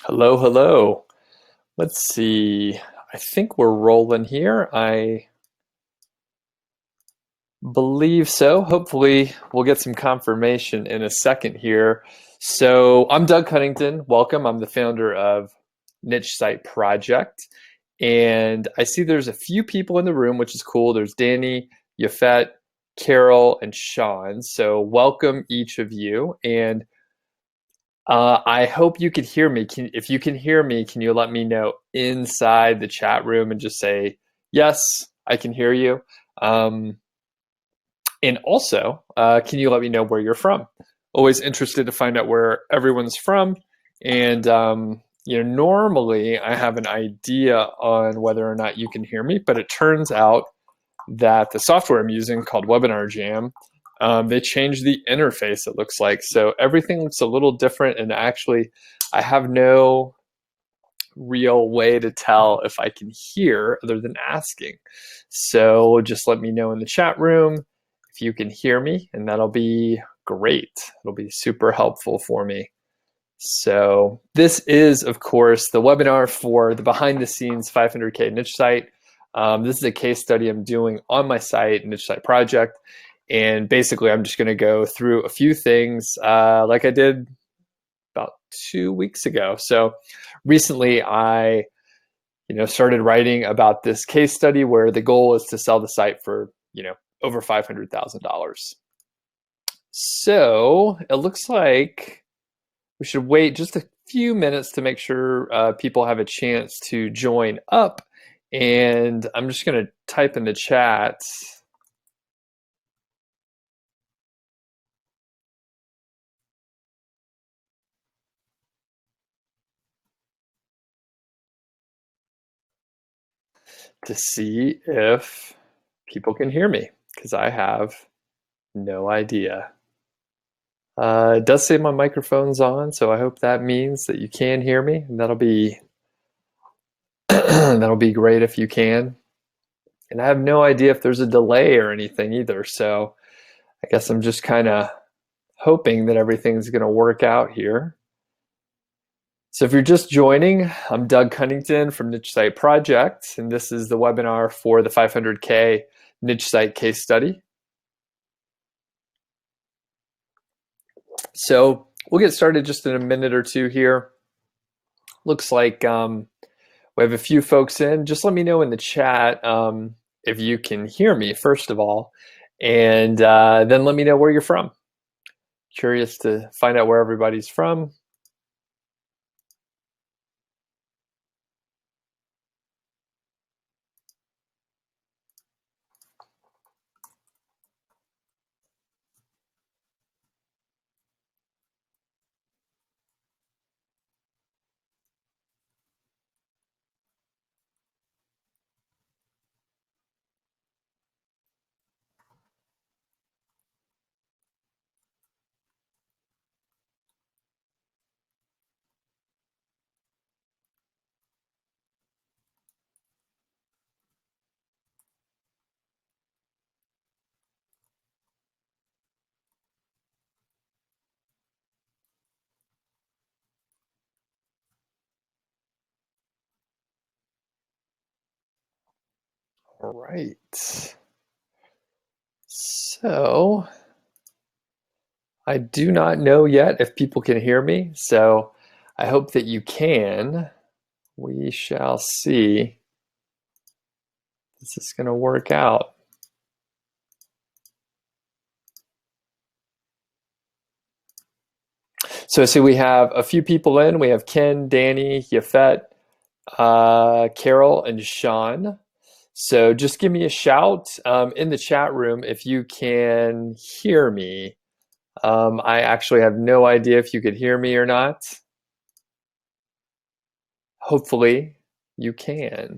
Hello, hello. Let's see. I think we're rolling here. I believe so. Hopefully, we'll get some confirmation in a second here. So, I'm Doug Cunnington. Welcome. I'm the founder of Niche Site Project. And I see there's a few people in the room, which is cool. There's Danny, Yafet, Carol, and Sean. So, welcome each of you. And I hope you could hear me. If you can hear me, can you let me know inside the chat room and just say, yes, I can hear you? Um, and also, can you let me know where you're from? Always interested to find out where everyone's from. And, normally I have an idea on whether or not you can hear me, but it turns out that the software I'm using called Webinar Jam, they changed the interface, it looks like. So everything looks a little different, and actually, I have no real way to tell if I can hear other than asking. So just let me know in the chat room if you can hear me, and that'll be great. It'll be super helpful for me. So this is, of course, the webinar for the behind the scenes 500K niche site. This is a case study I'm doing on my site, Niche Site Project. And basically, I'm just going to go through a few things like I did about 2 weeks ago. So recently, I started writing about this case study where the goal is to sell the site for over $500,000. So it looks like we should wait just a few minutes to make sure people have a chance to join up. And I'm just going to type in the chat. To see if people can hear me, because I have no idea. It does say my microphone's on, so I hope that means that you can hear me, and that'll be that'll be great if you can. And I have no idea if there's a delay or anything either, so I guess I'm just kind of hoping that everything's going to work out here. So if you're just joining, I'm Doug Cunnington from Niche Site Project, and this is the webinar for the 500K Niche Site case study. So we'll get started just in a minute or two here. Looks like we have a few folks in. Just let me know in the chat if you can hear me, first of all, and then let me know where you're from. Curious to find out where everybody's from. All right. So I do not know yet if people can hear me, so I hope that you can. We shall see. This is going to work out. So I see we have a few people in. We have Ken, Danny, Yafet, Carol, and Sean. So just give me a shout in the chat room if you can hear me. I actually have no idea if you could hear me or not. Hopefully you can.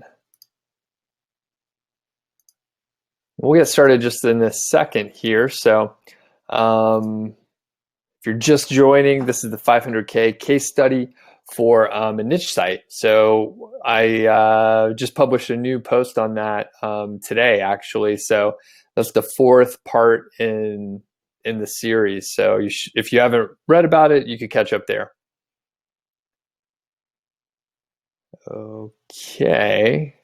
We'll get started just in a second here. So if you're just joining, this is the 500K case study for a niche site. So I just published a new post on that today, actually. So that's the fourth part in the series. So if you haven't read about it, you could catch up there. Okay.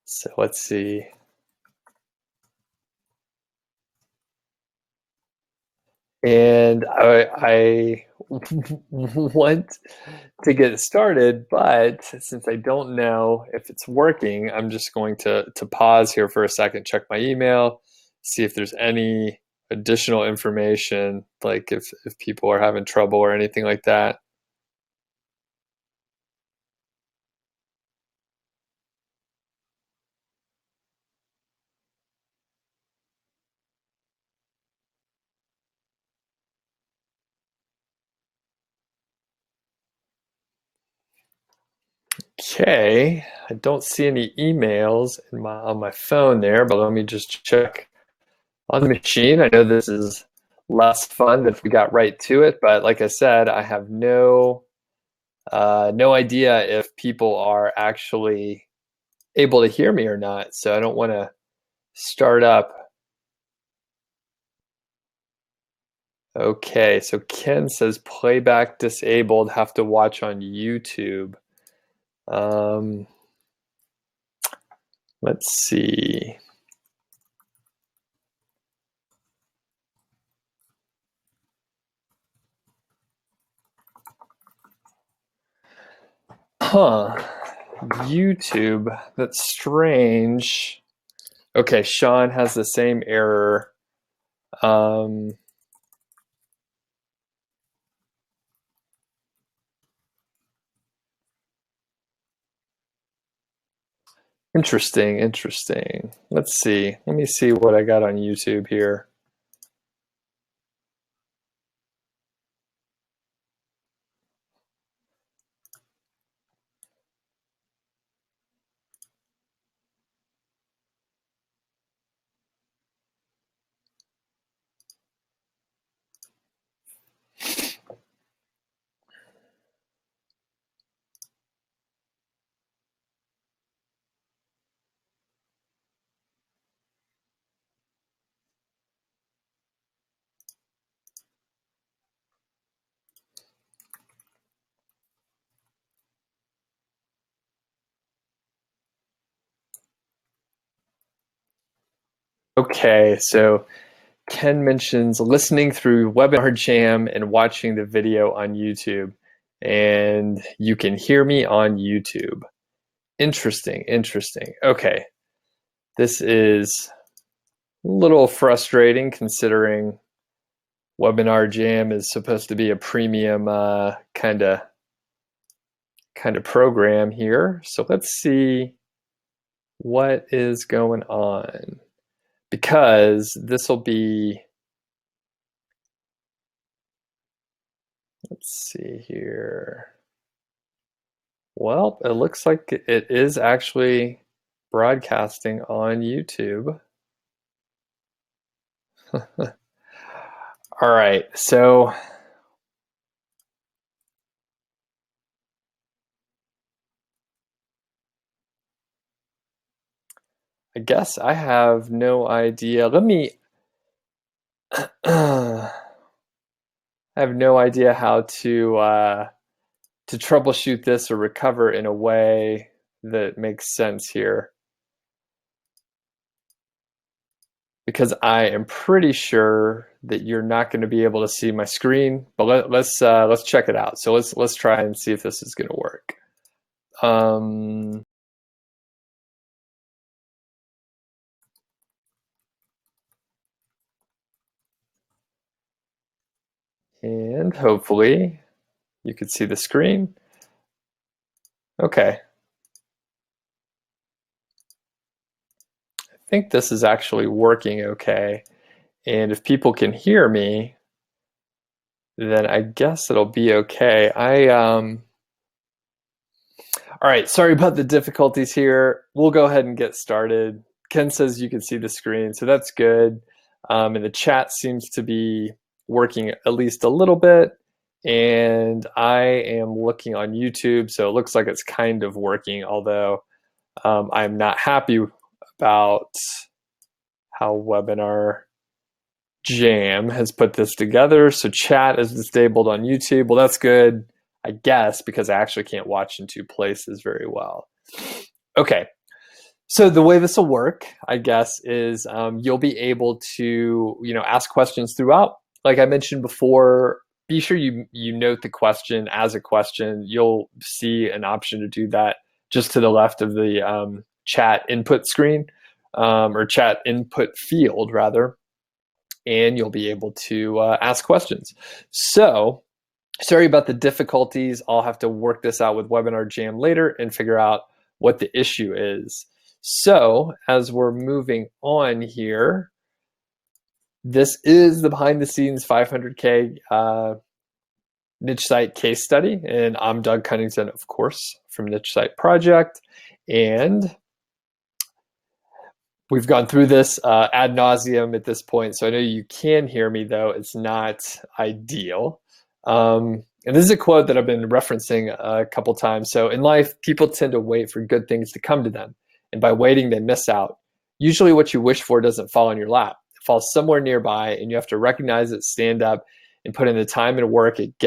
So let's see. And I want to get started, but since I don't know if it's working, I'm just going to pause here for a second, check my email, see if there's any additional information, like if people are having trouble or anything like that. Okay, I don't see any emails on my phone there, but let me just check on the machine. I know this is less fun if we got right to it, but like I said, I have no idea if people are actually able to hear me or not. So I don't want to start up. Okay, so Ken says playback disabled, have to watch on YouTube. Um, let's see. Huh. YouTube. That's strange. Okay, Sean has the same error. Um, Interesting, interesting. Let's see. Let me see what I got on YouTube here. Okay, so Ken mentions listening through Webinar Jam and watching the video on YouTube. And you can hear me on YouTube. Interesting, interesting. Okay, this is a little frustrating considering Webinar Jam is supposed to be a premium kind of program here. So let's see what is going on, because this will be, let's see here. Well, it looks like it is actually broadcasting on YouTube. All right, so I guess I have no idea. I have no idea how to troubleshoot this or recover in a way that makes sense here, because I am pretty sure that you're not going to be able to see my screen. But let's check it out. So let's try and see if this is going to work. And hopefully you can see the screen. Okay. I think this is actually working okay. And if people can hear me, then I guess it'll be okay. All right, sorry about the difficulties here. We'll go ahead and get started. Ken says you can see the screen, so that's good. And the chat seems to be working at least a little bit. And I am looking on YouTube, so it looks like it's kind of working, although I'm not happy about how Webinar Jam has put this together. So chat is disabled on YouTube. Well, that's good. I guess, because I actually can't watch in two places very well. Okay, so the way this will work, I guess, is you'll be able to, ask questions throughout. Like I mentioned before, be sure you note the question as a question. You'll see an option to do that just to the left of the chat input screen, or chat input field rather, and you'll be able to ask questions. So sorry about the difficulties. I'll have to work this out with Webinar Jam later and figure out what the issue is. So as we're moving on here, this is the behind the scenes 500K niche site case study. And I'm Doug Cunnington, of course, from Niche Site Project. And we've gone through this ad nauseum at this point. So I know you can hear me, though it's not ideal. And this is a quote that I've been referencing a couple times. So in life, people tend to wait for good things to come to them. And by waiting, they miss out. Usually what you wish for doesn't fall in your lap. It falls somewhere nearby, and you have to recognize it, stand up, and put in the time and work it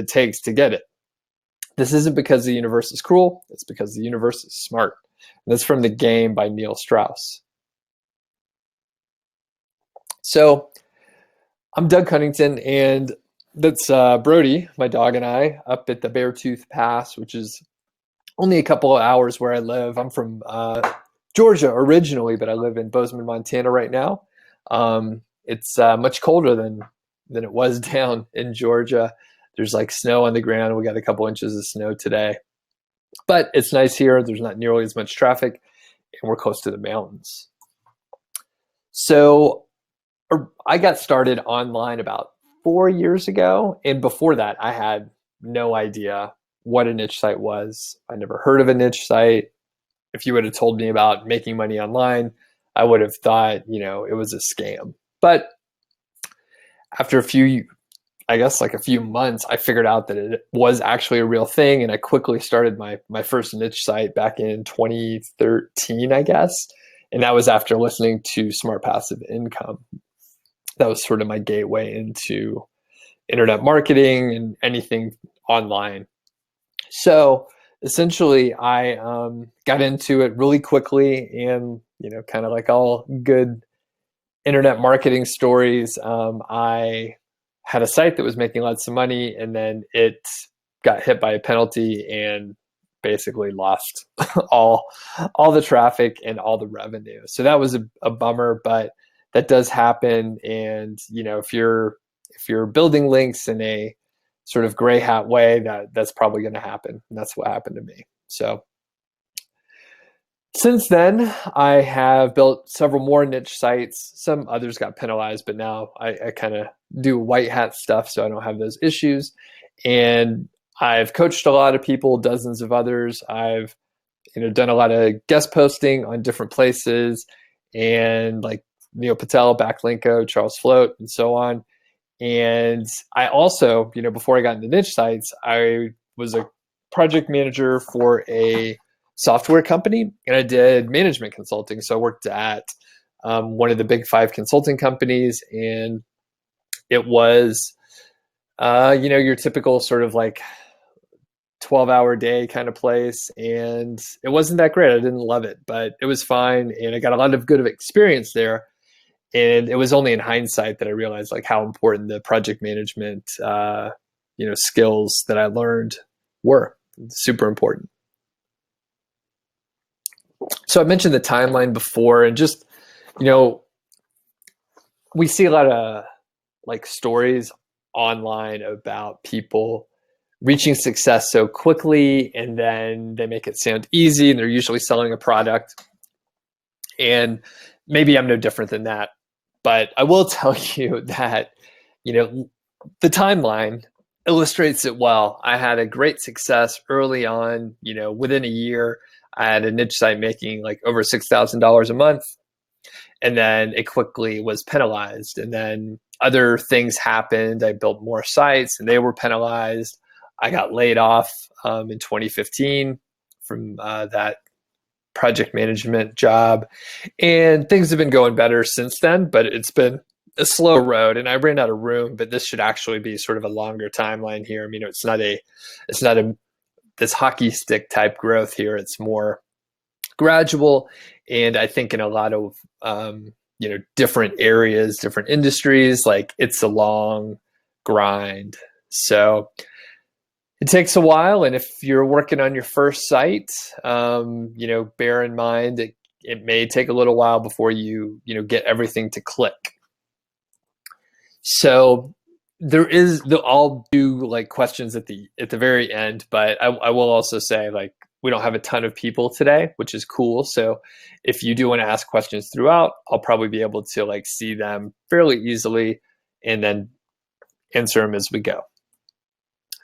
takes to get it. This isn't because the universe is cruel. It's because the universe is smart. And that's from The Game by Neil Strauss. So I'm Doug Cunnington, and that's Brody, my dog, and I up at the Beartooth Pass, which is only a couple of hours where I live. I'm from Georgia originally, but I live in Bozeman, Montana right now. It's much colder than it was down in Georgia. There's like snow on the ground. We got a couple inches of snow today, but it's nice here. There's not nearly as much traffic, and we're close to the mountains. So I got started online about 4 years ago, and before that, I had no idea what a niche site was. I never heard of a niche site. If you would have told me about making money online, I would have thought, it was a scam. But after a few months, I figured out that it was actually a real thing, and I quickly started my first niche site back in 2013, I guess. And that was after listening to Smart Passive Income. That was sort of my gateway into internet marketing and anything online. So essentially, I got into it really quickly, and kind of like all good internet marketing stories, I had a site that was making lots of money, and then it got hit by a penalty and basically lost all the traffic and all the revenue. So that was a bummer, but that does happen. And if you're building links in a sort of gray hat way, that's probably going to happen. And that's what happened to me. So since then, I have built several more niche sites. Some others got penalized, but now I kind of do white hat stuff, so I don't have those issues. And I've coached a lot of people, dozens of others. I've done a lot of guest posting on different places, and like Neil Patel, Backlinko, Charles Float, and so on. And I also, before I got into niche sites, I was a project manager for a software company, and I did management consulting. So I worked at one of the big 5 consulting companies, and it was, your typical sort of like 12-hour day kind of place. And it wasn't that great. I didn't love it, but it was fine. And I got a lot of good experience there. And it was only in hindsight that I realized like how important the project management, skills that I learned were. Super important. So I mentioned the timeline before, and just, we see a lot of like stories online about people reaching success so quickly, and then they make it sound easy, and they're usually selling a product. And maybe I'm no different than that, but I will tell you that, the timeline illustrates it well. I had a great success early on. Within a year, I had a niche site making like over $6,000 a month, and then it quickly was penalized. And then other things happened. I built more sites, and they were penalized. I got laid off in 2015 from that project management job, and things have been going better since then, but it's been a slow road, and I ran out of room, but this should actually be sort of a longer timeline here. I mean, it's not a this hockey stick type growth here. It's more gradual, and I think in a lot of different areas, different industries, like it's a long grind. So it takes a while, and if you're working on your first site, bear in mind that it may take a little while before get everything to click. So I'll do like questions at the very end, but I will also say, like, we don't have a ton of people today, which is cool. So if you do want to ask questions throughout, I'll probably be able to like see them fairly easily and then answer them as we go.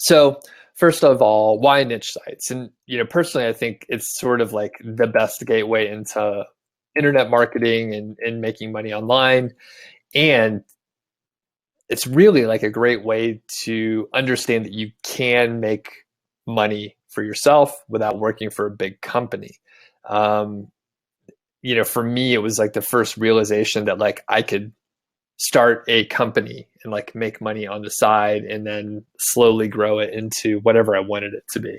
So first of all, why niche sites? And personally, I think it's sort of like the best gateway into internet marketing and making money online. And it's really like a great way to understand that you can make money for yourself without working for a big company. For me, it was like the first realization that like I could start a company and like make money on the side and then slowly grow it into whatever I wanted it to be.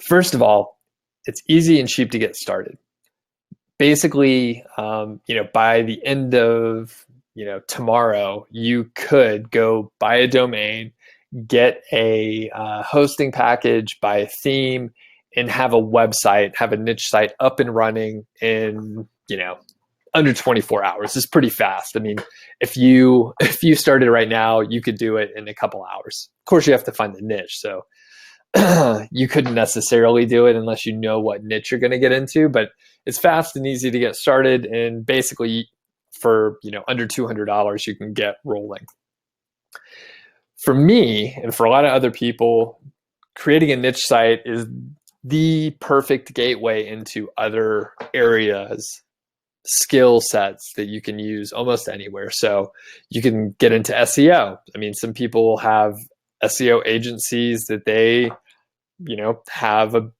First of all, it's easy and cheap to get started. Basically, by the end of tomorrow, you could go buy a domain, get a hosting package, buy a theme, and have a website, have a niche site up and running in under 24 hours. It's pretty fast. I mean, if you started right now, you could do it in a couple hours. Of course, you have to find the niche, so you couldn't necessarily do it unless you know what niche you're going to get into. But it's fast and easy to get started, and basically for under $200, you can get rolling. For me, and for a lot of other people, creating a niche site is the perfect gateway into other areas, skill sets that you can use almost anywhere. So you can get into SEO. I mean, some people have SEO agencies that they, have a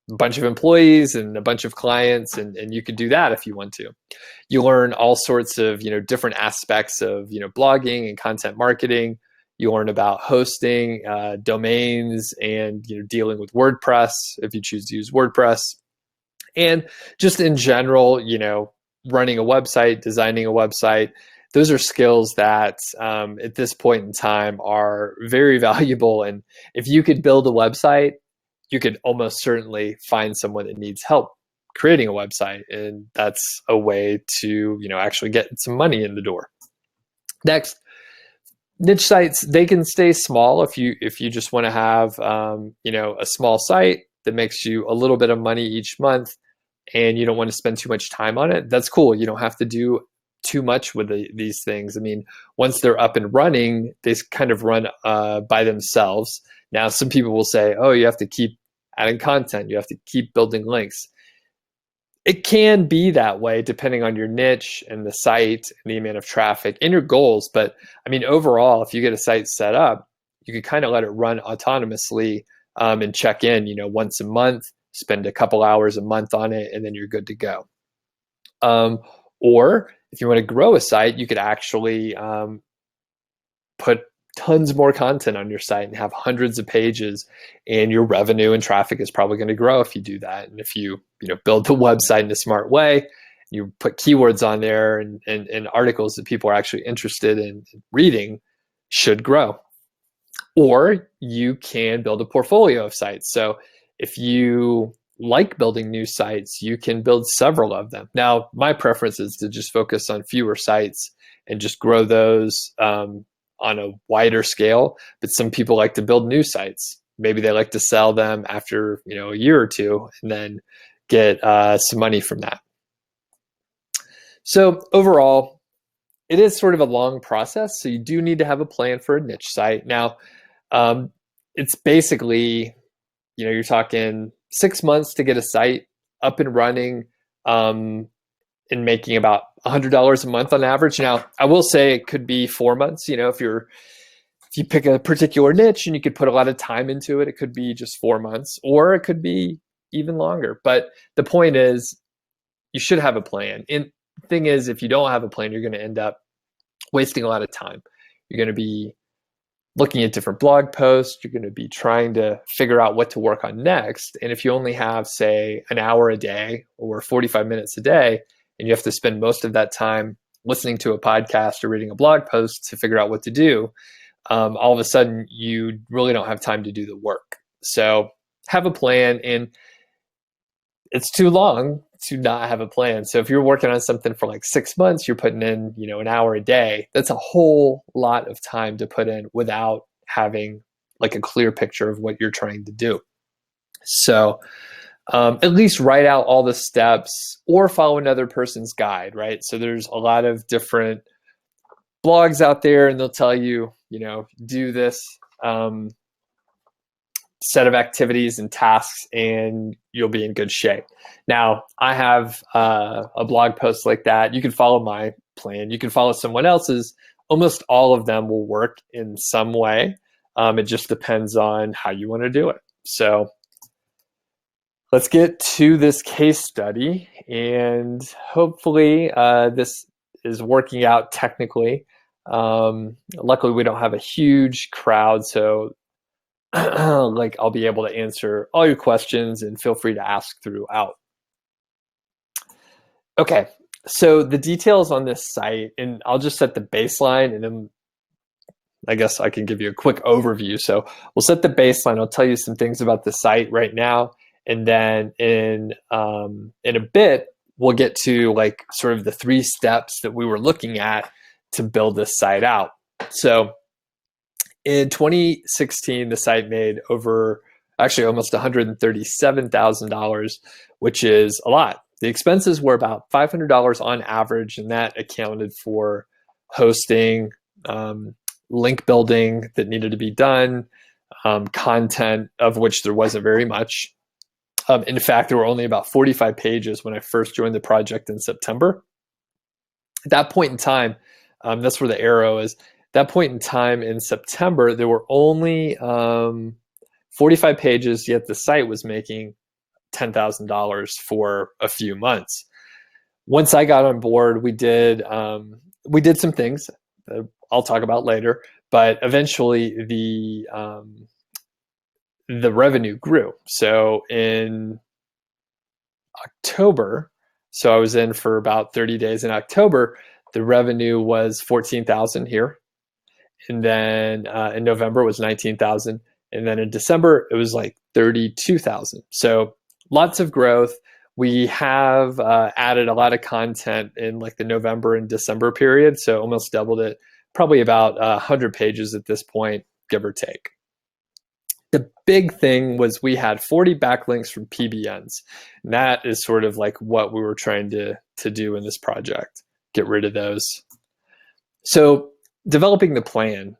bunch of employees and a bunch of clients, and you could do that if you want to. You learn all sorts of, different aspects of, blogging and content marketing. You learn about hosting, domains, and, dealing with WordPress if you choose to use WordPress. And just in general, running a website, designing a website, those are skills that at this point in time are very valuable. And if you could build a website, you could almost certainly find someone that needs help creating a website. And that's a way to, actually get some money in the door. Next, niche sites, they can stay small if you just want to have, a small site that makes you a little bit of money each month and you don't want to spend too much time on it. That's cool. You don't have to do too much with these things. I mean, once they're up and running, they kind of run by themselves. Now, some people will say, oh, you have to keep adding content. You have to keep building links. It can be that way depending on your niche and the site and the amount of traffic and your goals. But I mean, overall, if you get a site set up, you can kind of let it run autonomously and check in, once a month, spend a couple hours a month on it, and then you're good to go. Or if you want to grow a site, you could actually put tons more content on your site and have hundreds of pages, and your revenue and traffic is probably going to grow if you do that. And if you build the website in a smart way, you put keywords on there and articles that people are actually interested in reading, should grow. Or you can build a portfolio of sites. So if you like building new sites, you can build several of them. Now, my preference is to just focus on fewer sites and just grow those on a wider scale. But some people like to build new sites. Maybe they like to sell them after a year or two and then get some money from that. So overall, it is sort of a long process. So you do need to have a plan for a niche site. Now, it's basically, you're talking 6 months to get a site up and running and making about $100 a month on average. Now, I will say it could be 4 months. If you pick a particular niche and you could put a lot of time into it, it could be just 4 months, or it could be even longer. But the point is, you should have a plan. And the thing is, if you don't have a plan, you're going to end up wasting a lot of time. You're going to be looking at different blog posts. You're going to be trying to figure out what to work on next. And if you only have, say, an hour a day or 45 minutes a day, and you have to spend most of that time listening to a podcast or reading a blog post to figure out what to do, all of a sudden you really don't have time to do the work. So have a plan, and it's too long to not have a plan. So if you're working on something for like 6 months, you're putting in, an hour a day. That's a whole lot of time to put in without having like a clear picture of what you're trying to do. So at least write out all the steps or follow another person's guide, right? So there's a lot of different blogs out there, and they'll tell you, do this set of activities and tasks and you'll be in good shape. Now, I have a blog post like that. You can follow my plan. You can follow someone else's. Almost all of them will work in some way. It just depends on how you want to do it. So let's get to this case study, and hopefully this is working out technically. Luckily, we don't have a huge crowd, so like I'll be able to answer all your questions, and feel free to ask throughout. Okay, so the details on this site, and I'll just set the baseline, and then I guess I can give you a quick overview. So we'll set the baseline. I'll tell you some things about the site right now, and then in a bit we'll get to like sort of the 3 steps that we were looking at to build this site out. So in 2016, the site made almost $137,000, which is a lot. The expenses were about $500 on average, and that accounted for hosting, link building that needed to be done, content of which there wasn't very much. In fact, there were only about 45 pages when I first joined the project in September. At that point in time, that's where the arrow is. That point in time in September, there were only 45 pages, yet the site was making $10,000 for a few months. Once I got on board, we did some things that I'll talk about later, but eventually the revenue grew. So in October, so I was in for about 30 days in October, the revenue was 14,000 here. And then in November it was 19,000. And then in December it was like 32,000. So lots of growth. We have added a lot of content in like the November and December period. So almost doubled it, probably about 100 pages at this point, give or take. The big thing was we had 40 backlinks from PBNs. And that is sort of like what we were trying to do in this project, get rid of those. So developing the plan,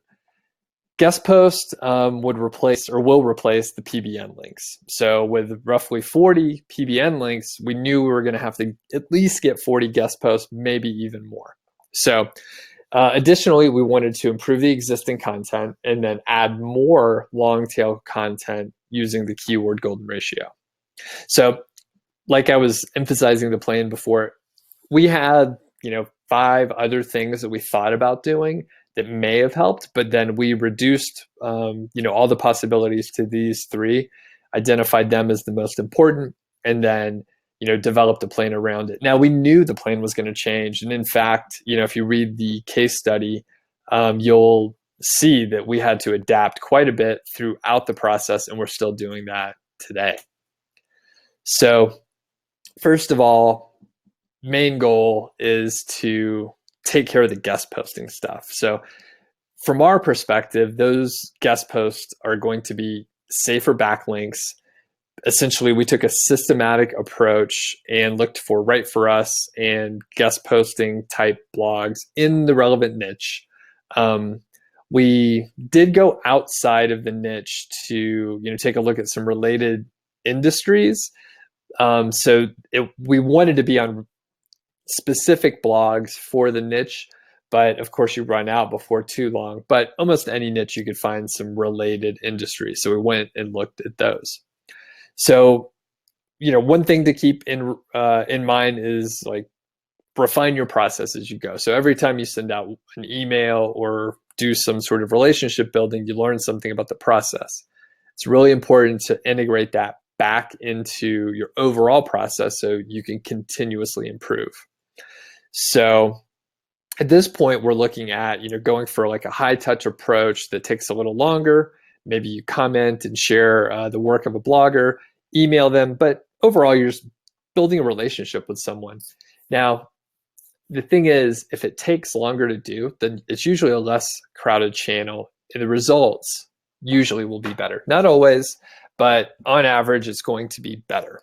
guest post will replace the PBN links. So with roughly 40 PBN links, we knew we were going to have to at least get 40 guest posts, maybe even more. So additionally, we wanted to improve the existing content and then add more long tail content using the keyword golden ratio. So like I was emphasizing the plan before, we had 5 other things that we thought about doing that may have helped, but then we reduced all the possibilities to these 3, identified them as the most important, and then developed a plan around it. Now we knew the plan was going to change, and in fact, if you read the case study, you'll see that we had to adapt quite a bit throughout the process, and we're still doing that today. So first of all, main goal is to take care of the guest posting stuff. So from our perspective, those guest posts are going to be safer backlinks. Essentially, we took a systematic approach and looked for right for us and guest posting type blogs in the relevant niche. We did go outside of the niche to take a look at some related industries. We wanted to be on specific blogs for the niche, but of course you run out before too long. But almost any niche you could find some related industries. So we went and looked at those. So, one thing to keep in mind is like refine your process as you go. So every time you send out an email or do some sort of relationship building, you learn something about the process. It's really important to integrate that back into your overall process so you can continuously improve. So at this point, we're looking at, going for like a high touch approach that takes a little longer. Maybe you comment and share the work of a blogger, email them, but overall, you're just building a relationship with someone. Now, the thing is, if it takes longer to do, then it's usually a less crowded channel, and the results usually will be better. Not always, but on average, it's going to be better.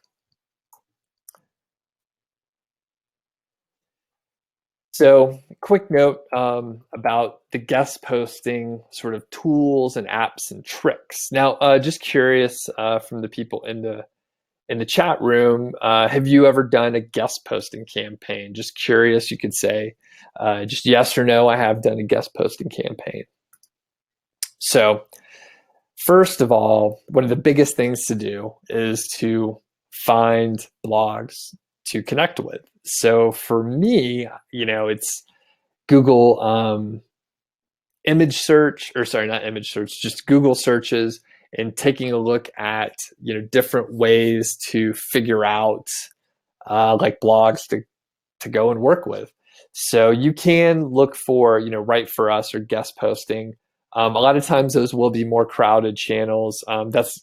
So, quick note about the guest posting sort of tools and apps and tricks. Now, just curious from the people in the chat room, have you ever done a guest posting campaign? Just curious, you could say just yes or no, I have done a guest posting campaign. So first of all, one of the biggest things to do is to find blogs to connect with. So for me, it's Google image search, or sorry, not image search, just Google searches, and taking a look at different ways to figure out like blogs to go and work with. So you can look for Write for Us or guest posting. A lot of times those will be more crowded channels. That's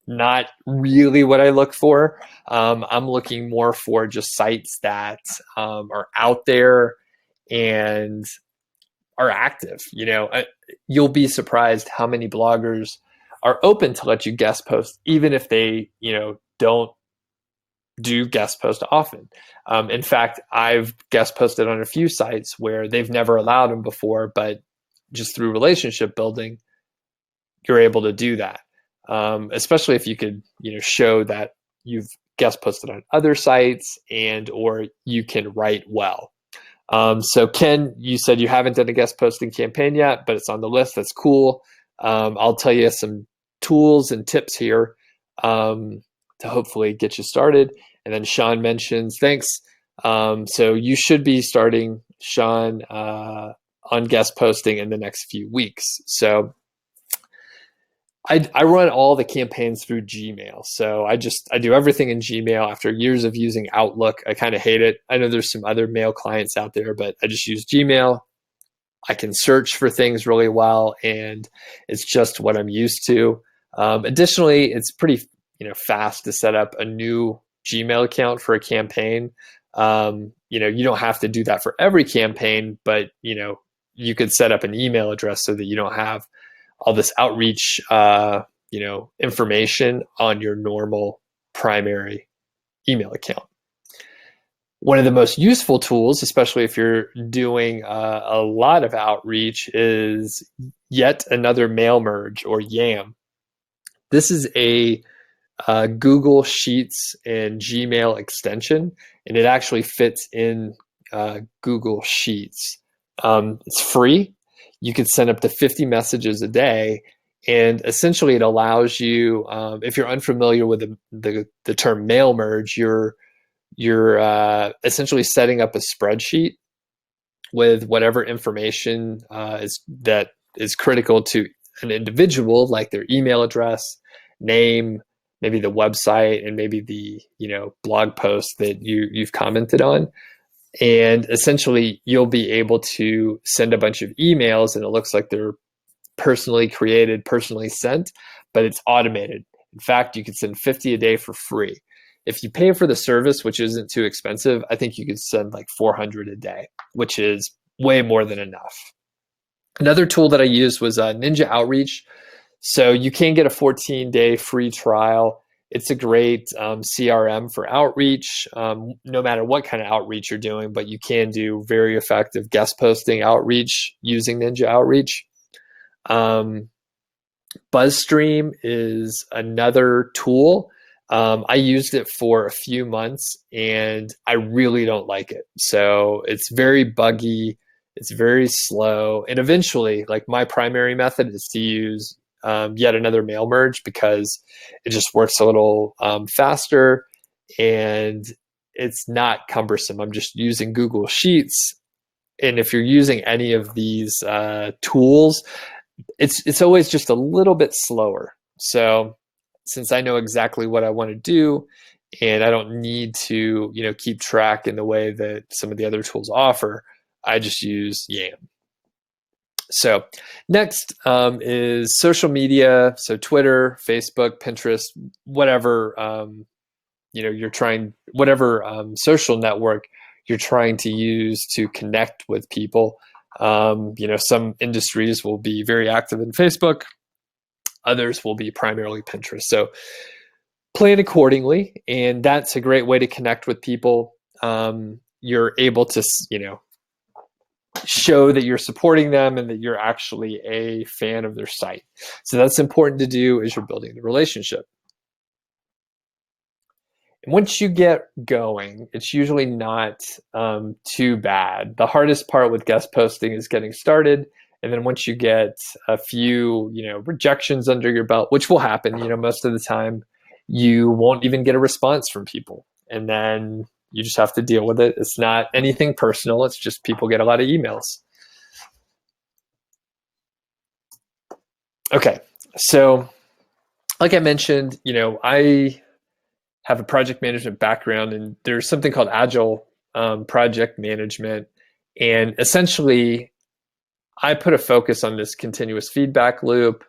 not really what I look for. I'm looking more for just sites that are out there and are active. You'll be surprised how many bloggers are open to let you guest post, even if they, don't do guest post often. In fact, I've guest posted on a few sites where they've never allowed them before, but just through relationship building, you're able to do that. Especially if you could, show that you've guest posted on other sites or you can write well. So Ken, you said you haven't done a guest posting campaign yet, but it's on the list. That's cool. I'll tell you some tools and tips here to hopefully get you started. And then Sean mentions, thanks. So you should be starting, Sean, on guest posting in the next few weeks. So I run all the campaigns through Gmail. So I do everything in Gmail after years of using Outlook. I kind of hate it. I know there's some other mail clients out there, but I just use Gmail. I can search for things really well, and it's just what I'm used to. Additionally, it's pretty fast to set up a new Gmail account for a campaign. You don't have to do that for every campaign, but you could set up an email address so that you don't have all this outreach information on your normal primary email account. One of the most useful tools, especially if you're doing a lot of outreach, is Yet Another Mail Merge, or YAM. This is a Google Sheets and Gmail extension, and it actually fits in Google Sheets. It's free. You can send up to 50 messages a day, and essentially it allows you, if you're unfamiliar with the term mail merge, you're essentially setting up a spreadsheet with whatever information that is critical to an individual, like their email address, name, maybe the website, and maybe the blog post that you've commented on. And essentially you'll be able to send a bunch of emails, and it looks like they're personally created, personally sent, but it's automated. In fact, you can send 50 a day for free. If you pay for the service, which isn't too expensive, I think you could send like 400 a day, which is way more than enough. Another tool that I used was Ninja Outreach. So you can get a 14-day free trial. It's a great CRM for outreach, no matter what kind of outreach you're doing, but you can do very effective guest posting outreach using Ninja Outreach. BuzzStream is another tool. I used it for a few months and I really don't like it. So it's very buggy, it's very slow, and eventually, like, my primary method is to use Yet Another Mail Merge, because it just works a little faster, and it's not cumbersome. I'm just using Google Sheets. And if you're using any of these tools, it's always just a little bit slower. So since I know exactly what I want to do, and I don't need to, keep track in the way that some of the other tools offer, I just use Yam. So next is social media. So Twitter, Facebook, Pinterest, whatever, you're trying, whatever social network you're trying to use to connect with people. Some industries will be very active in Facebook. Others will be primarily Pinterest. So plan accordingly, and that's a great way to connect with people. You're able to, show that you're supporting them and that you're actually a fan of their site. So that's important to do as you're building the relationship. And once you get going, it's usually not too bad. The hardest part with guest posting is getting started. And then once you get a few, rejections under your belt, which will happen, most of the time, you won't even get a response from people. And then you just have to deal with it. It's not anything personal. It's just people get a lot of emails. Okay. So like I mentioned, I have a project management background, and there's something called agile project management. And essentially, I put a focus on this continuous feedback loop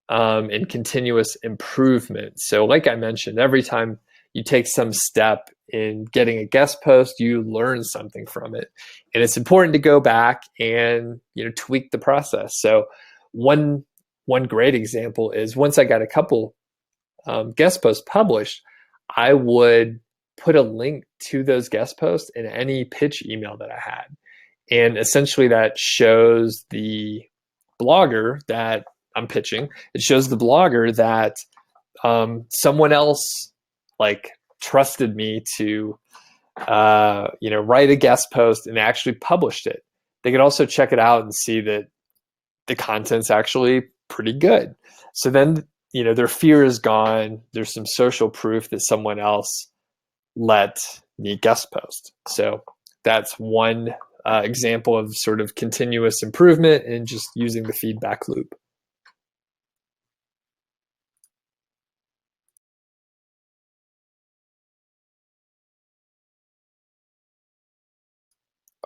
and continuous improvement. So like I mentioned, every time you take some step in getting a guest post, you learn something from it. And it's important to go back and tweak the process. So one great example is once I got a couple guest posts published, I would put a link to those guest posts in any pitch email that I had. And essentially that shows the blogger that I'm pitching. It shows the blogger that someone else trusted me to write a guest post and actually published it. They could also check it out and see that the content's actually pretty good. So then their fear is gone. There's some social proof that someone else let me guest post. So that's one example of sort of continuous improvement and just using the feedback loop.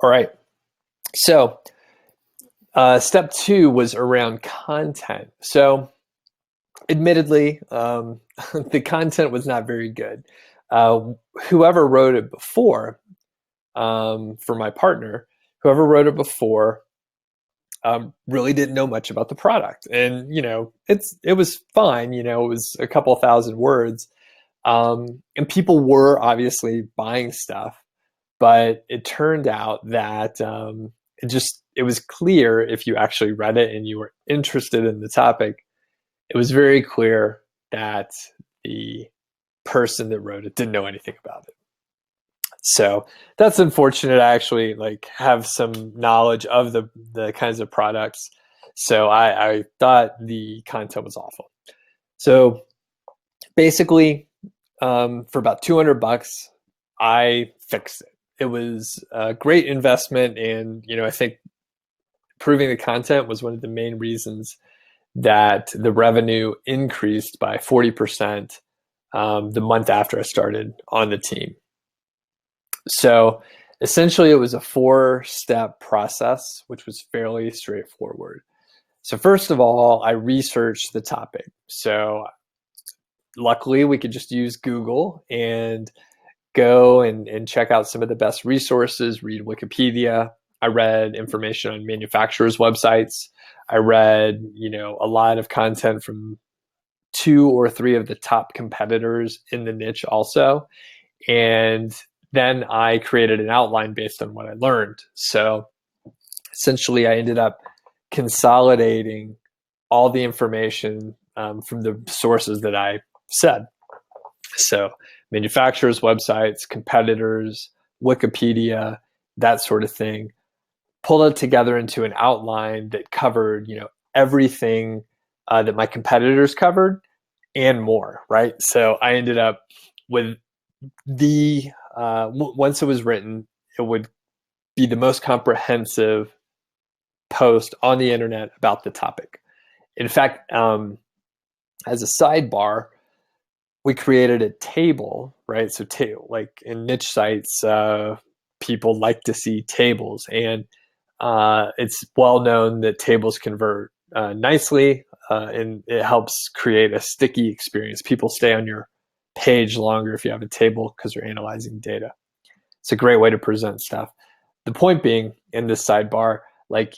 All right. So step 2 was around content. So admittedly, the content was not very good. Whoever wrote it before, for my partner, whoever wrote it before really didn't know much about the product. And, it was fine. It was a couple thousand words. And people were obviously buying stuff. But it turned out that it was clear if you actually read it and you were interested in the topic, it was very clear that the person that wrote it didn't know anything about it. So that's unfortunate. I actually have some knowledge of the kinds of products. So I thought the content was awful. So basically, for about $200, I fixed it. It was a great investment, and I think improving the content was one of the main reasons that the revenue increased by 40% the month after I started on the team. So essentially, it was a 4-step process, which was fairly straightforward. So first of all, I researched the topic. So luckily, we could just use Google and go and check out some of the best resources, read Wikipedia. I read information on manufacturers' websites. I read, a lot of content from 2 or 3 of the top competitors in the niche also. And then I created an outline based on what I learned. So essentially, I ended up consolidating all the information from the sources that I said. So manufacturers' websites, competitors, Wikipedia, that sort of thing, pulled it together into an outline that covered, everything that my competitors covered and more, right? So I ended up with the once it was written, it would be the most comprehensive post on the internet about the topic. In fact, as a sidebar, we created a table, right? So, like in niche sites, people like to see tables, and it's well known that tables convert nicely, and it helps create a sticky experience. People stay on your page longer if you have a table because you're analyzing data. It's a great way to present stuff. The point being, in this sidebar, like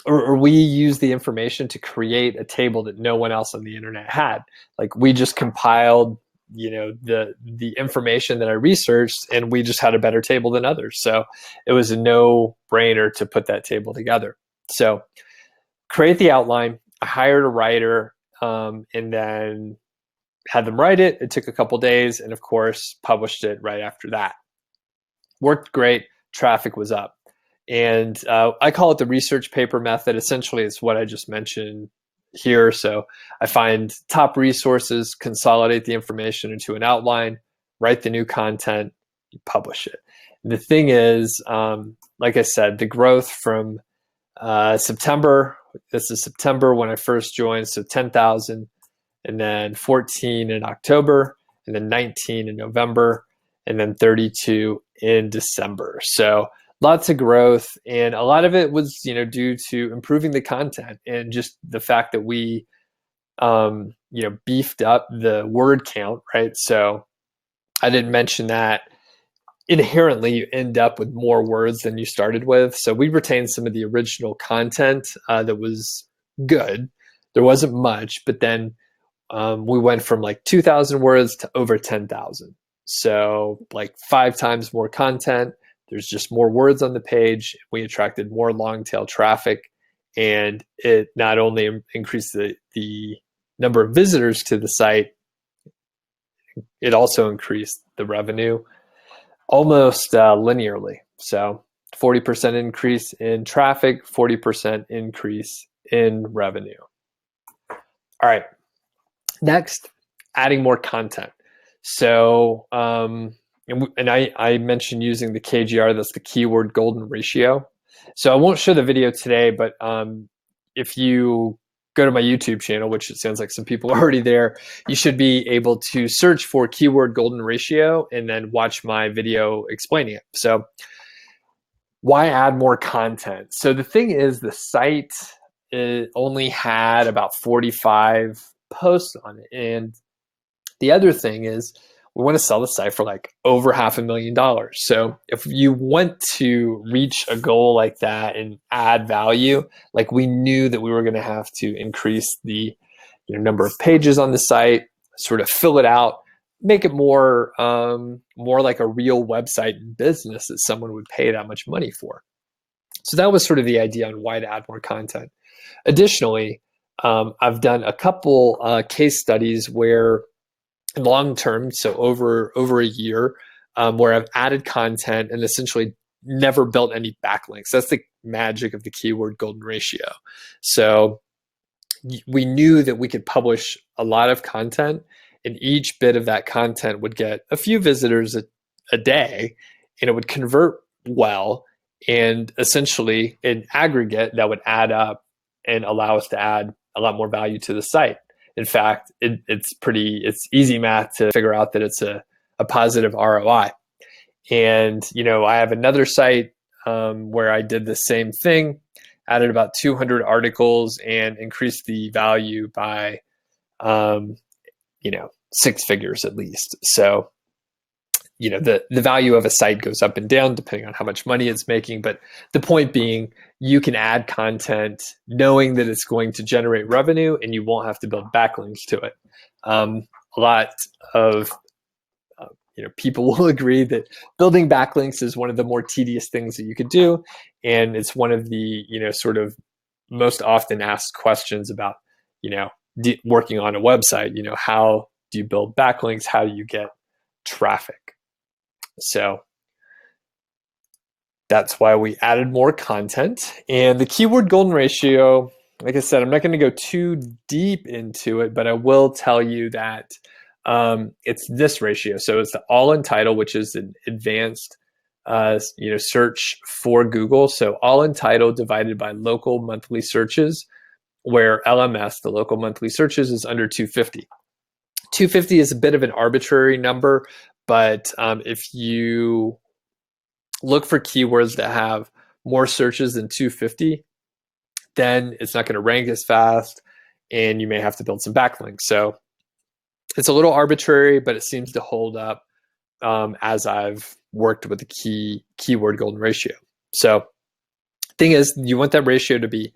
or we use the information to create a table that no one else on the internet had. Like we just compiled, the information that I researched, and we just had a better table than others. So it was a no-brainer to put that table together. So create the outline. I hired a writer, and then had them write it. It took a couple days, and of course, published it right after that. Worked great. Traffic was up. And I call it the research paper method. Essentially, it's what I just mentioned here. So I find top resources, consolidate the information into an outline, write the new content, publish it. And the thing is, like I said, the growth from September, this is September when I first joined, so 10,000, and then 14 in October, and then 19 in November, and then 32 in December. So lots of growth, and a lot of it was, due to improving the content and just the fact that we, beefed up the word count, right? So I didn't mention that inherently you end up with more words than you started with. So we retained some of the original content that was good. There wasn't much, but then we went from like 2,000 words to over 10,000. So like 5 times more content. There's just more words on the page. We attracted more long tail traffic, and it not only increased the number of visitors to the site, it also increased the revenue almost linearly. So 40% increase in traffic, 40% increase in revenue. All right. Next, adding more content. So, and I mentioned using the KGR, that's the keyword golden ratio. So I won't show the video today, but if you go to my YouTube channel, which it sounds like some people are already there, you should be able to search for keyword golden ratio and then watch my video explaining it. So why add more content? So the thing is, the site only had about 45 posts on it. And the other thing is, we want to sell the site for like over $500,000. So if you want to reach a goal like that and add value, like we knew that we were going to have to increase the number of pages on the site, sort of fill it out, make it more like a real website business that someone would pay that much money for. So that was sort of the idea on why to add more content. Additionally, I've done a couple case studies where long term, so over a year, where I've added content and essentially never built any backlinks. That's the magic of the keyword golden ratio. So we knew that we could publish a lot of content, and each bit of that content would get a few visitors a day, and it would convert well. And essentially, in aggregate, that would add up and allow us to add a lot more value to the site. In fact, it's easy math to figure out that it's a positive ROI. And, I have another site where I did the same thing, added about 200 articles and increased the value by, 6 figures at least. So, the value of a site goes up and down depending on how much money it's making. But the point being, you can add content knowing that it's going to generate revenue, and you won't have to build backlinks to it. A lot of people will agree that building backlinks is one of the more tedious things that you could do, and it's one of the sort of most often asked questions about working on a website. How do you build backlinks? How do you get traffic? So that's why we added more content. And the keyword golden ratio, like I said, I'm not going to go too deep into it, but I will tell you that It's this ratio. So it's the all in title, which is an advanced search for Google. So all in title divided by local monthly searches, where LMS, the local monthly searches, is under 250. 250 is a bit of an arbitrary number, but if you look for keywords that have more searches than 250, then it's not going to rank as fast, and you may have to build some backlinks. So it's a little arbitrary, but it seems to hold up as I've worked with the keyword golden ratio. So thing is, you want that ratio to be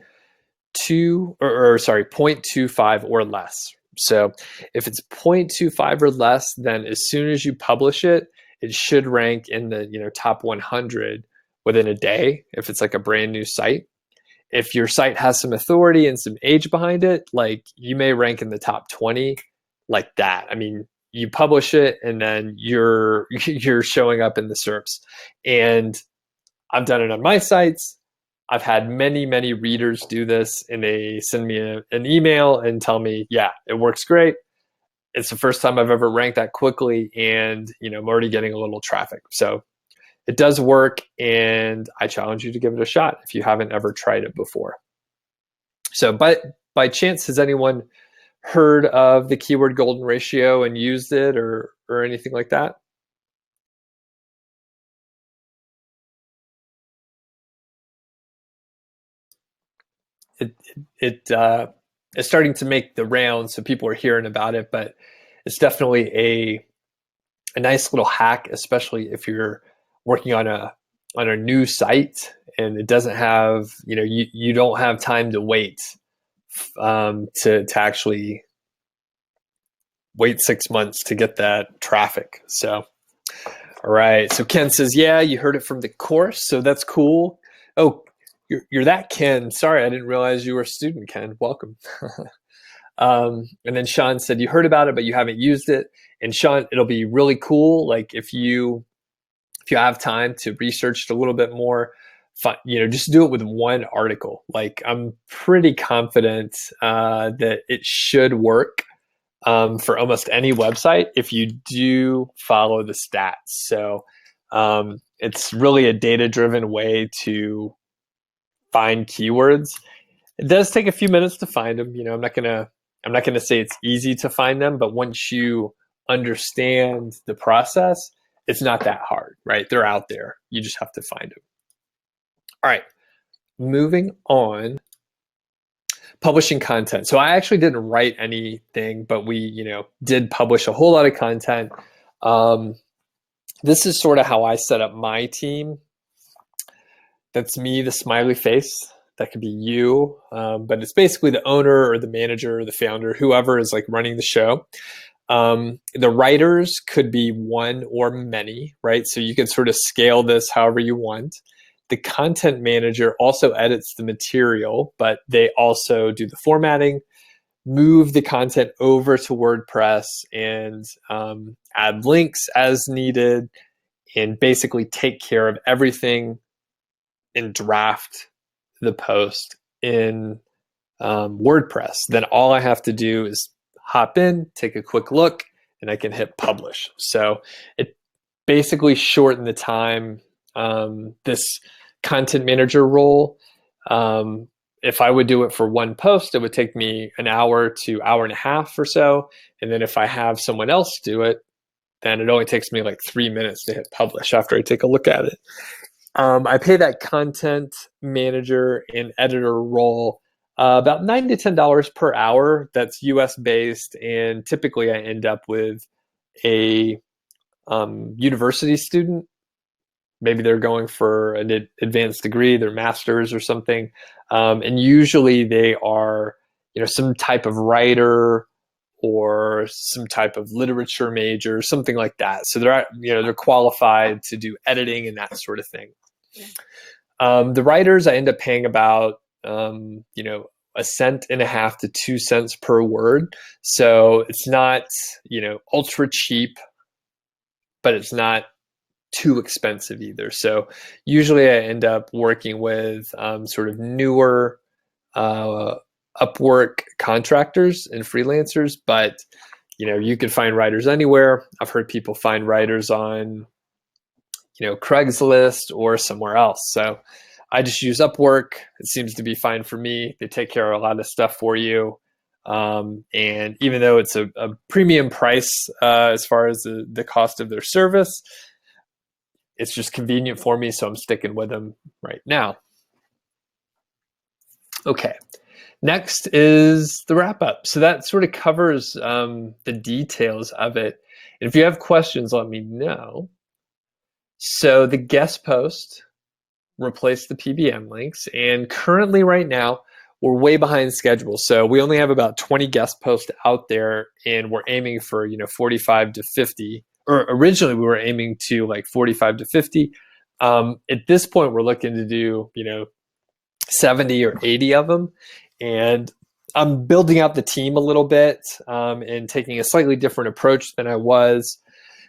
0.25 or less. So if it's 0.25 or less, then as soon as you publish it, it should rank in the top 100 within a day if it's like a brand new site. If your site has some authority and some age behind it, like you may rank in the top 20 like that. I mean, you publish it and then you're showing up in the SERPs. And I've done it on my sites. I've had many readers do this, and they send me an email and tell me, yeah, it works great. It's the first time I've ever ranked that quickly, and I'm already getting a little traffic. So it does work, and I challenge you to give it a shot if you haven't ever tried it before. So by chance, has anyone heard of the keyword golden ratio and used it or anything like that? It's starting to make the rounds, so people are hearing about it, but it's definitely a nice little hack, especially if you're working on a new site and it doesn't have, you don't have time to wait to actually wait 6 months to get that traffic. So, all right. So Ken says, yeah, you heard it from the course. So that's cool. Oh, you're that Ken. Sorry, I didn't realize you were a student, Ken. Welcome. And then Sean said, you heard about it, but you haven't used it. And Sean, it'll be really cool. Like if you have time to research it a little bit more, just do it with one article. Like I'm pretty confident that it should work for almost any website if you do follow the stats. So it's really a data-driven way to find keywords. It does take a few minutes to find them. I'm not gonna say it's easy to find them, but once you understand the process, it's not that hard, right? They're out there. You just have to find them. All right, moving on. Publishing content. So I actually didn't write anything, but we, did publish a whole lot of content. This is sort of how I set up my team. That's me, the smiley face. That could be you, but it's basically the owner or the manager or the founder, whoever is like running the show. The writers could be one or many, right? So you can sort of scale this however you want. The content manager also edits the material, but they also do the formatting, move the content over to WordPress, and add links as needed, and basically take care of everything and draft the post in WordPress. Then all I have to do is hop in, take a quick look, and I can hit publish. So it basically shortened the time. This content manager role, if I would do it for one post, it would take me an hour to hour and a half or so. And then if I have someone else do it, then it only takes me like 3 minutes to hit publish after I take a look at it. I pay that content manager and editor role about $9 to $10 per hour. That's US based, and typically I end up with a university student. Maybe they're going for an advanced degree, their master's or something, and usually they are, some type of writer or some type of literature major, something like that. So they're qualified to do editing and that sort of thing. The writers, I end up paying about, a cent and a half to 2 cents per word. So it's not, ultra cheap, but it's not too expensive either. So usually I end up working with sort of newer Upwork contractors and freelancers, but you could find writers anywhere. I've heard people find writers on, Craigslist or somewhere else. So I just use Upwork. It seems to be fine for me. They take care of a lot of stuff for you. And even though it's a premium price as far as the cost of their service, it's just convenient for me. So I'm sticking with them right now. Okay. Next is the wrap up. So that sort of covers the details of it. And if you have questions, let me know. So the guest post replaced the PBM links. And currently right now, we're way behind schedule. So we only have about 20 guest posts out there, and we're aiming for, 45 to 50. Or originally we were aiming to like 45 to 50. At this point, we're looking to do, 70 or 80 of them. And I'm building out the team a little bit and taking a slightly different approach than I was,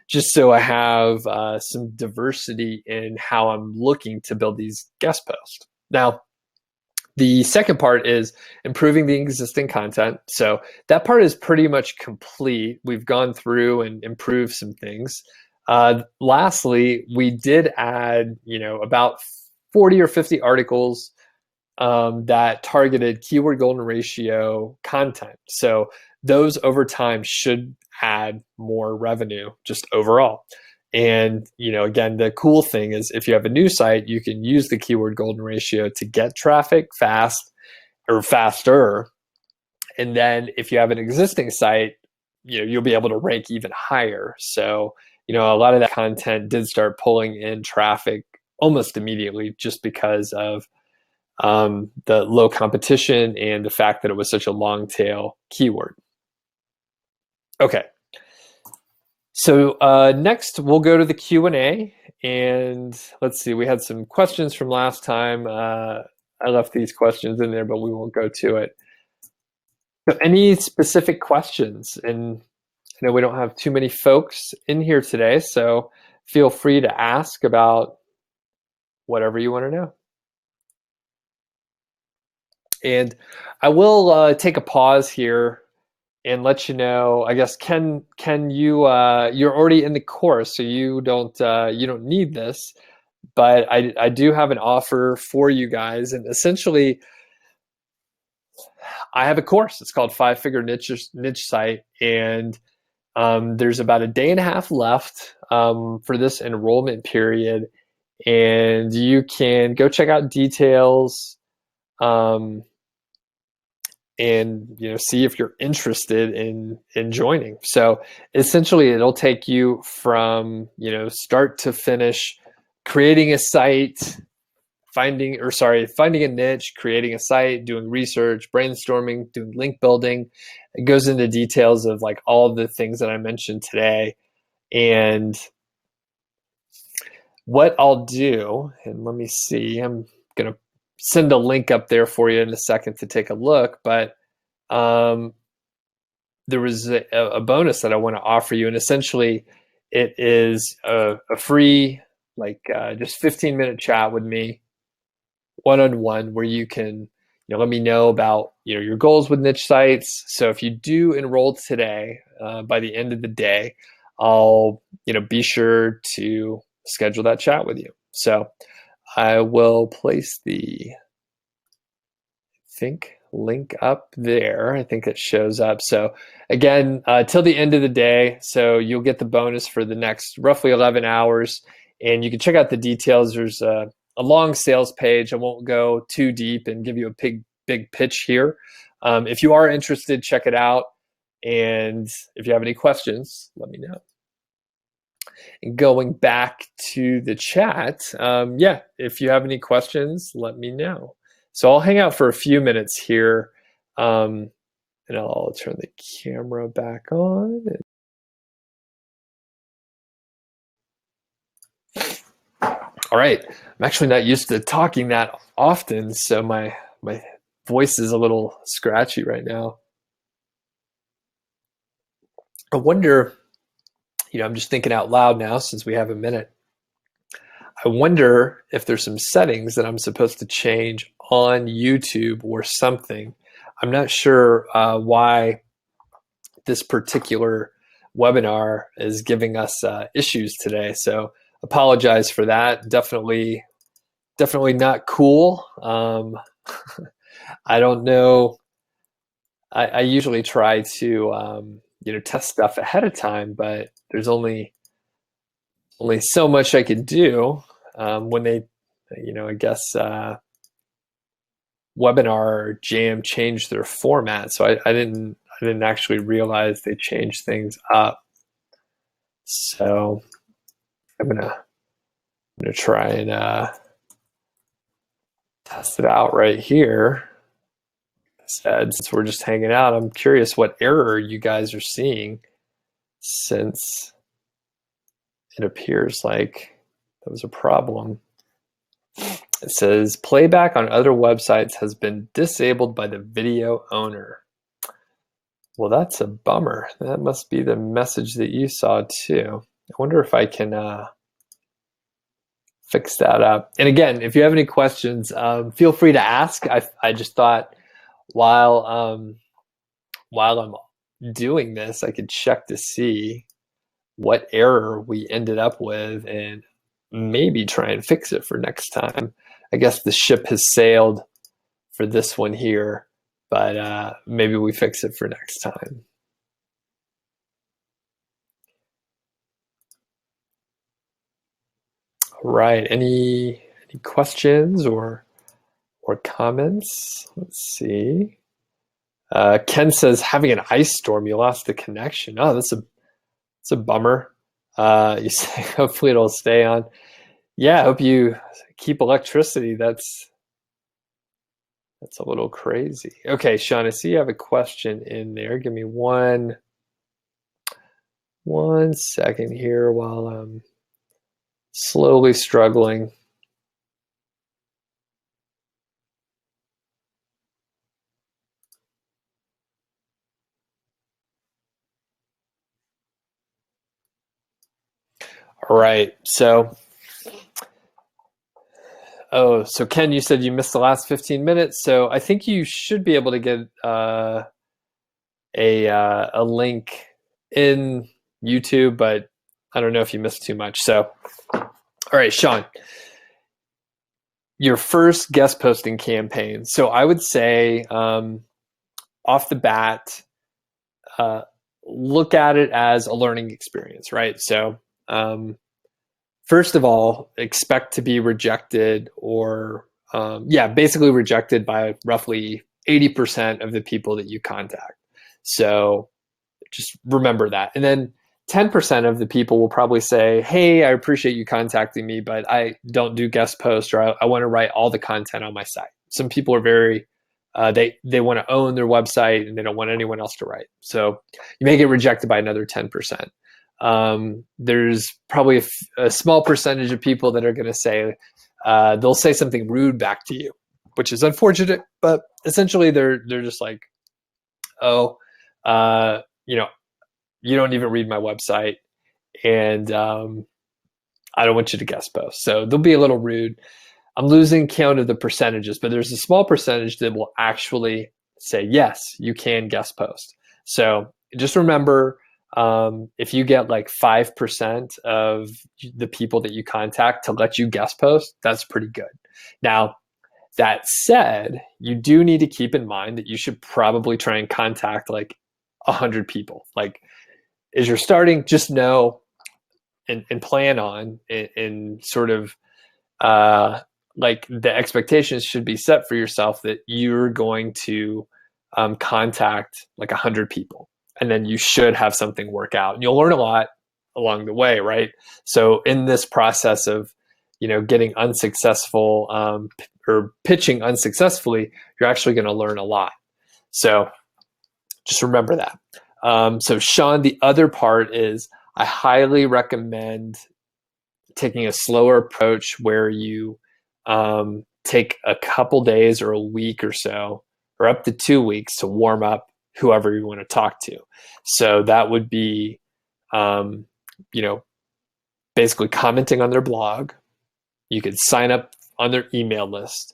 just so I have some diversity in how I'm looking to build these guest posts. Now, the second part is improving the existing content. So that part is pretty much complete. We've gone through and improved some things. Lastly, we did add, about 40 or 50 articles that targeted keyword golden ratio content. So those over time should add more revenue just overall. And, again, the cool thing is if you have a new site, you can use the keyword golden ratio to get traffic fast or faster. And then if you have an existing site, you'll be able to rank even higher. So, a lot of that content did start pulling in traffic almost immediately just because of the low competition and the fact that it was such a long tail keyword. Okay. So next we'll go to the Q&A, and let's see, we had some questions from last time. I left these questions in there, but we won't go to it. So any specific questions? And I know we don't have too many folks in here today, so feel free to ask about whatever you want to know. And I will take a pause here and let you know. I guess Ken, you you're already in the course, so you don't need this, but I do have an offer for you guys, and essentially, I have a course. It's called 5-Figure Niche Site, and there's about a day and a half left for this enrollment period, and you can go check out details. And see if you're interested in joining. So essentially it'll take you from start to finish, creating a site, finding a niche, creating a site, doing research, brainstorming, doing link building. It goes into details of like all of the things that I mentioned today. And what I'll do, and let me see, I'm gonna send a link up there for you in a second to take a look, but there was a bonus that I want to offer you, and essentially it is a free just 15-minute chat with me one-on-one where you can let me know about your goals with niche sites. So if you do enroll today, by the end of the day, I'll be sure to schedule that chat with you. So I will place the link up there. I think it shows up. So again, till the end of the day, so you'll get the bonus for the next roughly 11 hours, and you can check out the details. There's a long sales page. I won't go too deep and give you a big pitch here. If you are interested, check it out. And if you have any questions, let me know. And going back to the chat, if you have any questions, let me know. So I'll hang out for a few minutes here, and I'll turn the camera back on. All right, I'm actually not used to talking that often, so my voice is a little scratchy right now. I wonder, I'm just thinking out loud now since we have a minute. I wonder if there's some settings that I'm supposed to change on YouTube or something. I'm not sure why this particular webinar is giving us issues today. So apologize for that. Definitely not cool. I don't know. I usually try to test stuff ahead of time, but there's only so much I could do when they, I guess Webinar Jam changed their format. So I didn't actually realize they changed things up. So I'm gonna try and test it out right here. Said, since we're just hanging out, I'm curious what error you guys are seeing, since it appears like that was a problem. It says playback on other websites has been disabled by the video owner. Well, that's a bummer. That must be the message that you saw too. I wonder if I can fix that up. And again, if you have any questions, feel free to ask. I just thought while I'm doing this, I could check to see what error we ended up with and maybe try and fix it for next time. I guess the ship has sailed for this one here, but maybe we fix it for next time. All right, any questions or comments? Let's see. Ken says, having an ice storm, you lost the connection. Oh, that's a bummer. You say hopefully it'll stay on. Yeah, I hope you keep electricity. That's a little crazy. Okay, Sean, I see you have a question in there. Give me one second here while I'm slowly struggling. All right, so Ken, you said you missed the last 15 minutes, so I think you should be able to get a link in YouTube, but I don't know if you missed too much. So, all right, Sean, your first guest posting campaign. So I would say off the bat, look at it as a learning experience, right? So first of all, expect to be rejected or basically rejected by roughly 80% of the people that you contact. So just remember that. And then 10% of the people will probably say, hey, I appreciate you contacting me, but I don't do guest posts, or I want to write all the content on my site. Some people are very, they want to own their website and they don't want anyone else to write. So you may get rejected by another 10%. There's probably a small percentage of people that are going to say, they'll say something rude back to you, which is unfortunate, but essentially they're just like, oh, you don't even read my website, and I don't want you to guest post. So they'll be a little rude. I'm losing count of the percentages, but there's a small percentage that will actually say, yes, you can guest post. So just remember, if you get like 5% of the people that you contact to let you guest post, that's pretty good. Now, that said, you do need to keep in mind that you should probably try and contact like 100 people. Like, as you're starting, just know and plan on and sort of like the expectations should be set for yourself that you're going to contact like 100 people, and then you should have something work out, and you'll learn a lot along the way, right? So in this process of getting unsuccessful or pitching unsuccessfully, you're actually going to learn a lot. So just remember that. So Sean, the other part is I highly recommend taking a slower approach where you take a couple days or a week or so, or up to 2 weeks to warm up whoever you want to talk to. So that would be, basically commenting on their blog. You could sign up on their email list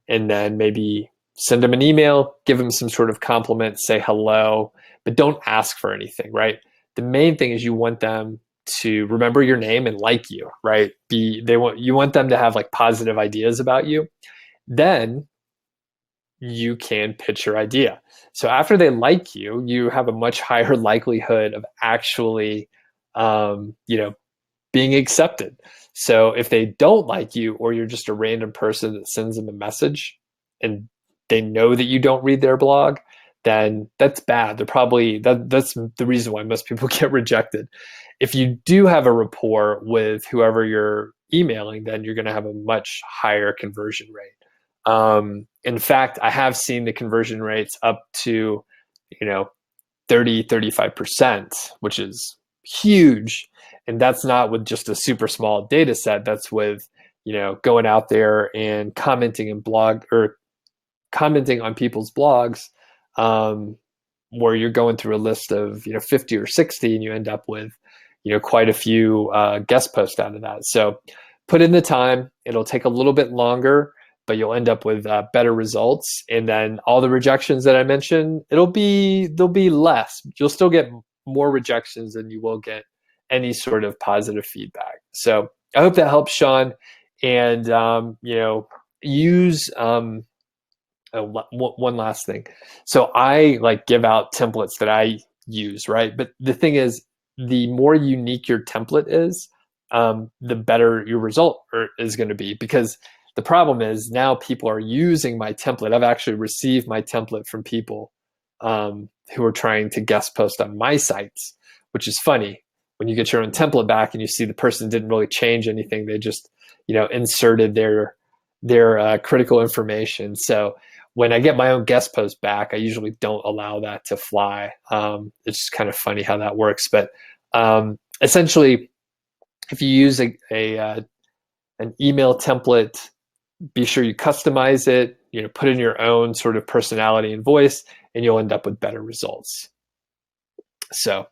and then maybe send them an email, give them some sort of compliment, say hello, but don't ask for anything, right? The main thing is you want them to remember your name and like you, right? You want them to have like positive ideas about you. Then you can pitch your idea. So after they like you have a much higher likelihood of actually, being accepted. So if they don't like you, or you're just a random person that sends them a message and they know that you don't read their blog, then that's bad. That's the reason why most people get rejected. If you do have a rapport with whoever you're emailing, then you're going to have a much higher conversion rate. In fact, I have seen the conversion rates up to, 35%, which is huge. And that's not with just a super small data set. That's with, going out there and commenting on people's blogs, where you're going through a list of 50 or 60, and you end up with quite a few guest posts out of that. So put in the time. It'll take a little bit longer, but you'll end up with better results. And then all the rejections that I mentioned, they'll be less. You'll still get more rejections than you will get any sort of positive feedback. So I hope that helps, Sean. And use one last thing. So I give out templates that I use, right? But the thing is, the more unique your template is, the better your result is going to be. Because the problem is now people are using my template. I've actually received my template from people who are trying to guest post on my sites, which is funny. When you get your own template back and you see the person didn't really change anything, they just inserted their critical information. So when I get my own guest post back, I usually don't allow that to fly. It's just kind of funny how that works. But essentially, if you use an email template, be sure you customize it, put in your own sort of personality and voice, and you'll end up with better results. So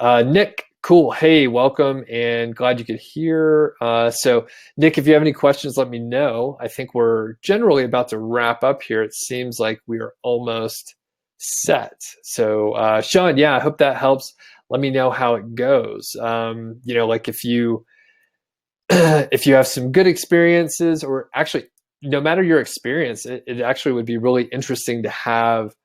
Nick, cool. Hey, welcome, and glad you could hear. So Nick, if you have any questions, let me know. I think we're generally about to wrap up here. It seems like we are almost set. So Sean, yeah, I hope that helps. Let me know how it goes. If you if you have some good experiences, or actually, no matter your experience, it actually would be really interesting to have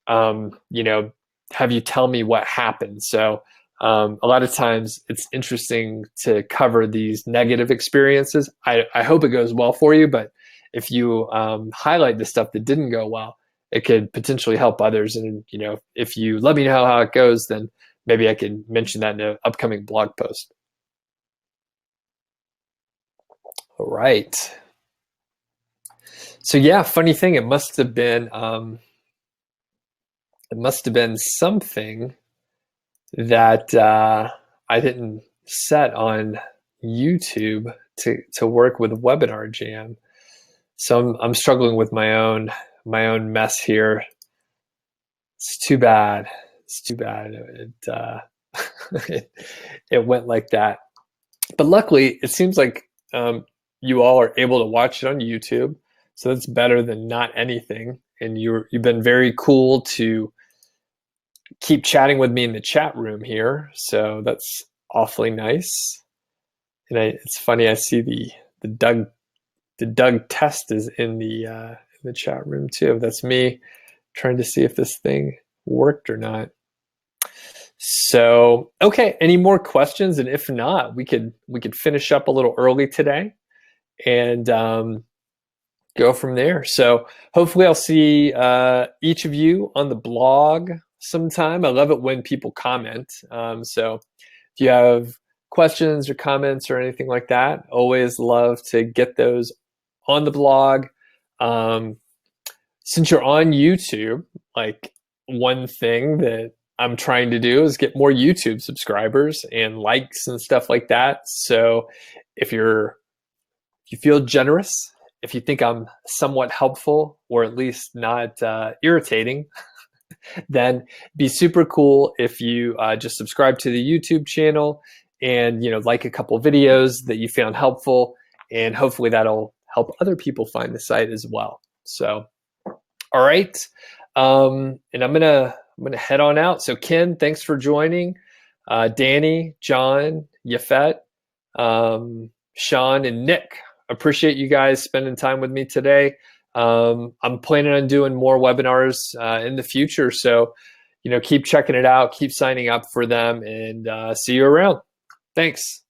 have you tell me what happened. So a lot of times it's interesting to cover these negative experiences. I hope it goes well for you, but if you highlight the stuff that didn't go well, it could potentially help others. And if you let me know how it goes, then maybe I can mention that in an upcoming blog post. All right. So yeah, funny thing, it must have been something that I didn't set on YouTube to work with Webinar Jam. So I'm struggling with my own mess here. It's too bad. It's too bad. It went like that. But luckily, it seems like you all are able to watch it on YouTube, so that's better than not anything. And you've been very cool to keep chatting with me in the chat room here, so that's awfully nice. And it's funny, I see the Doug test is in the chat room too. That's me trying to see if this thing worked or not. So okay, any more questions? And if not, we could finish up a little early today and go from there. So hopefully I'll see each of you on the blog sometime. I love it when people comment. So if you have questions or comments or anything like that, always love to get those on the blog. Since you're on YouTube, one thing that I'm trying to do is get more YouTube subscribers and likes and stuff like that. So if you feel generous, if you think I'm somewhat helpful or at least not irritating, then be super cool if you just subscribe to the YouTube channel and like a couple videos that you found helpful, and hopefully that'll help other people find the site as well. So all right, and I'm gonna I'm going to head on out. So Ken, thanks for joining. Danny, John, Yafet, Sean, and Nick. Appreciate you guys spending time with me today. I'm planning on doing more webinars in the future. So, keep checking it out, keep signing up for them, and see you around. Thanks.